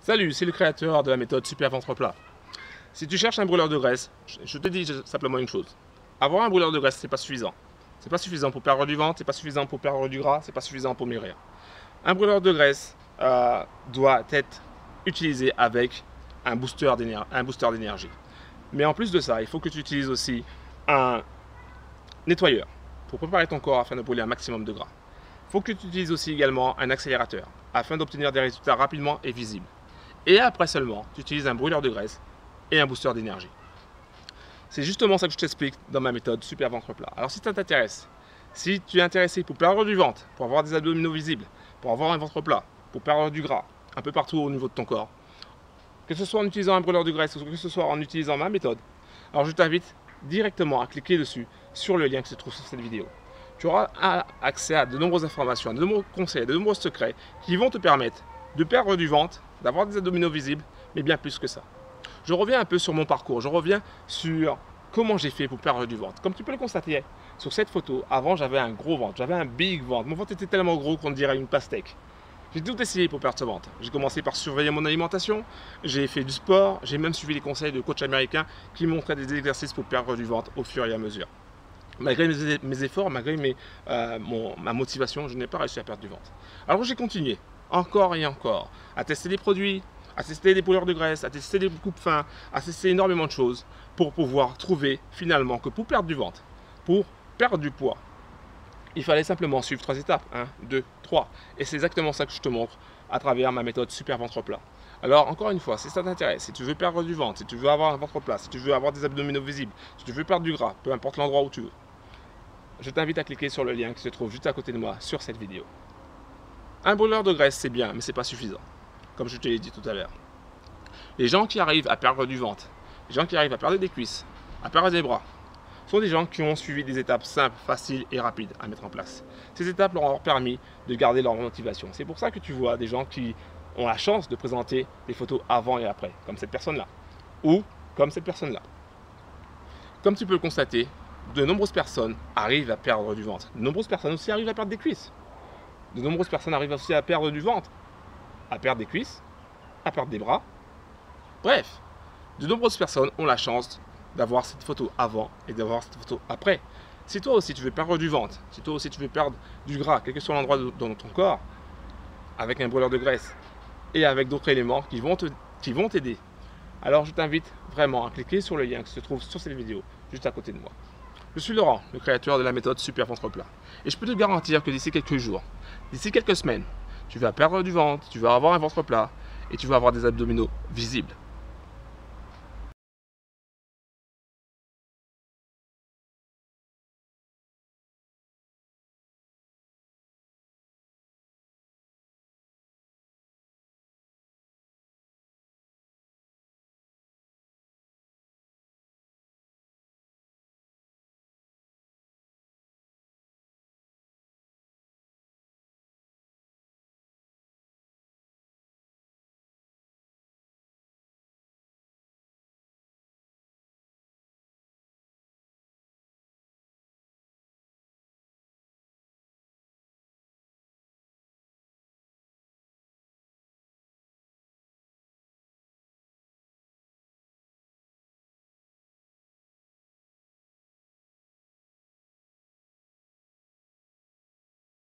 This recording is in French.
Salut, c'est le créateur de la méthode Super Ventre Plat. Si tu cherches un brûleur de graisse, je te dis simplement une chose. Avoir un brûleur de graisse, c'est pas suffisant. C'est pas suffisant pour perdre du ventre, c'est pas suffisant pour perdre du gras, c'est pas suffisant pour maigrir. Un brûleur de graisse doit être utilisé avec un booster d'énergie. Mais en plus de ça, il faut que tu utilises aussi un nettoyeur pour préparer ton corps afin de brûler un maximum de gras. Il faut que tu utilises aussi également un accélérateur afin d'obtenir des résultats rapidement et visibles. Et après seulement, tu utilises un brûleur de graisse et un booster d'énergie. C'est justement ça que je t'explique dans ma méthode Super Ventre Plat. Alors si ça t'intéresse, si tu es intéressé pour perdre du ventre, pour avoir des abdominaux visibles, pour avoir un ventre plat, pour perdre du gras un peu partout au niveau de ton corps, que ce soit en utilisant un brûleur de graisse ou que ce soit en utilisant ma méthode, alors je t'invite directement à cliquer dessus sur le lien qui se trouve sur cette vidéo. Tu auras accès à de nombreuses informations, à de nombreux conseils, à de nombreux secrets qui vont te permettre de perdre du ventre, d'avoir des abdominaux visibles, mais bien plus que ça. Je reviens un peu sur mon parcours, je reviens sur comment j'ai fait pour perdre du ventre. Comme tu peux le constater sur cette photo, avant j'avais un gros ventre, j'avais un big ventre. Mon ventre était tellement gros qu'on dirait une pastèque. J'ai tout essayé pour perdre ce ventre. J'ai commencé par surveiller mon alimentation, j'ai fait du sport, j'ai même suivi les conseils de coachs américains qui montraient des exercices pour perdre du ventre au fur et à mesure. Malgré mes efforts, malgré ma motivation, je n'ai pas réussi à perdre du ventre. Alors j'ai continué, encore et encore, à tester des produits, à tester des brûleurs de graisse, à tester des coupes fins, à tester énormément de choses pour pouvoir trouver finalement que pour perdre du ventre, pour perdre du poids, il fallait simplement suivre 3 étapes, 1, 2, 3. Et c'est exactement ça que je te montre à travers ma méthode Super Ventre Plat. Alors encore une fois, si ça t'intéresse, si tu veux perdre du ventre, si tu veux avoir un ventre plat, si tu veux avoir des abdominaux visibles, si tu veux perdre du gras, peu importe l'endroit où tu veux, je t'invite à cliquer sur le lien qui se trouve juste à côté de moi sur cette vidéo. Un brûleur de graisse, c'est bien, mais ce n'est pas suffisant, comme je te l'ai dit tout à l'heure. Les gens qui arrivent à perdre du ventre, les gens qui arrivent à perdre des cuisses, à perdre des bras, sont des gens qui ont suivi des étapes simples, faciles et rapides à mettre en place. Ces étapes leur ont permis de garder leur motivation. C'est pour ça que tu vois des gens qui ont la chance de présenter des photos avant et après, comme cette personne-là, ou comme cette personne-là. Comme tu peux le constater, de nombreuses personnes arrivent à perdre du ventre. De nombreuses personnes aussi arrivent à perdre des cuisses. De nombreuses personnes arrivent aussi à perdre du ventre, à perdre des cuisses, à perdre des bras. Bref, de nombreuses personnes ont la chance d'avoir cette photo avant et d'avoir cette photo après. Si toi aussi tu veux perdre du ventre, si toi aussi tu veux perdre du gras, quel que soit l'endroit dans ton corps, avec un brûleur de graisse et avec d'autres éléments qui vont t'aider, alors je t'invite vraiment à cliquer sur le lien qui se trouve sur cette vidéo, juste à côté de moi. Je suis Laurent, le créateur de la méthode Super Ventre Plat. Et je peux te garantir que d'ici quelques jours, d'ici quelques semaines, tu vas perdre du ventre, tu vas avoir un ventre plat et tu vas avoir des abdominaux visibles.